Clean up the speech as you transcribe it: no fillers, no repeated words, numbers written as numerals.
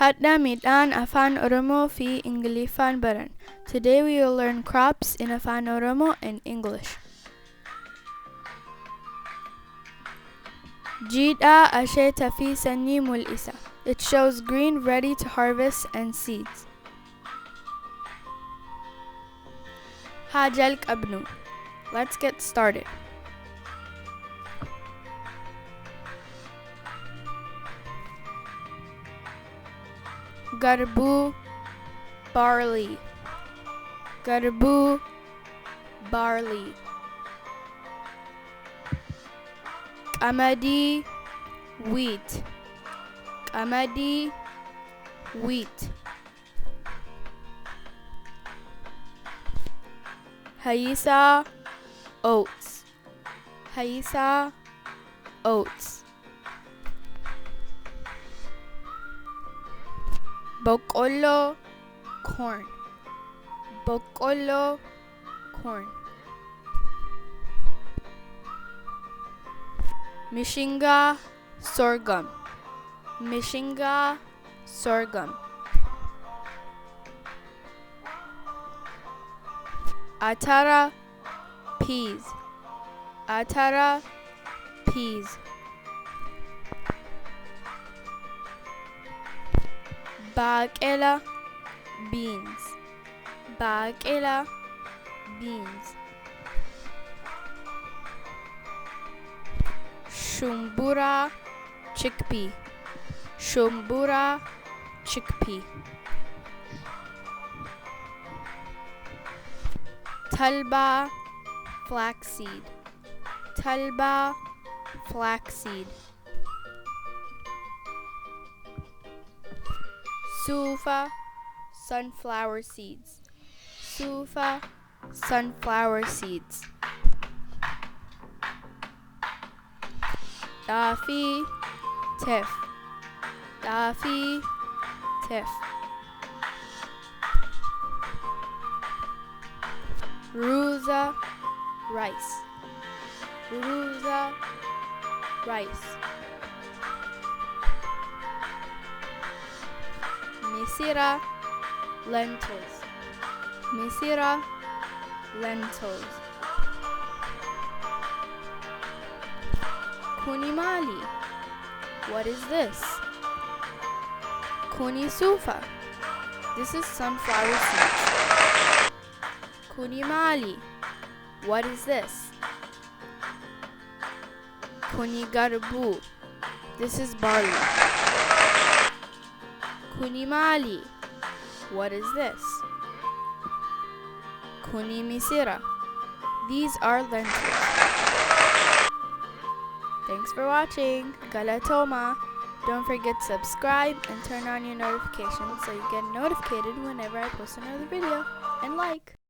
Hadda Midhaan Afaan Oromoo fi Ingiliffaan baran. Today we will learn crops in Afaan Oromoo and English. Jidha asheeta fi sanyii mul'isa. It shows green ready to harvest and seeds. Haa jalqabnu. Let's get started. Garbuu, barley. Garbuu, barley. Qamadi, wheat. Qamadi, wheat. Hayisa, oats. Hayisa, oats. Boqqolloo, corn. Boqqolloo, corn. Mishingaa, sorghum. Mishingaa, sorghum. Atara, peas. Atara, peas. Baqela, beans. Baqela, beans. Shumbura, chickpea. Shumbura, chickpea. Talba, flaxseed. Talba, flaxseed. Sufa, sunflower seeds. Sufa, sunflower seeds. Dafi, teff. Dafi, teff. Ruza, rice. Ruza, rice. Misira, lentils. Misira, lentils. Kunimali, what is this? Kunisufa, this is sunflower seeds. Kunimali, what is this? Kunigarbu, this is barley. Kunimali, what is this? Kunimisira, these are lentils. Thanks for watching. Galatoma. Don't forget to subscribe and turn on your notifications so you get notified whenever I post another video. And like.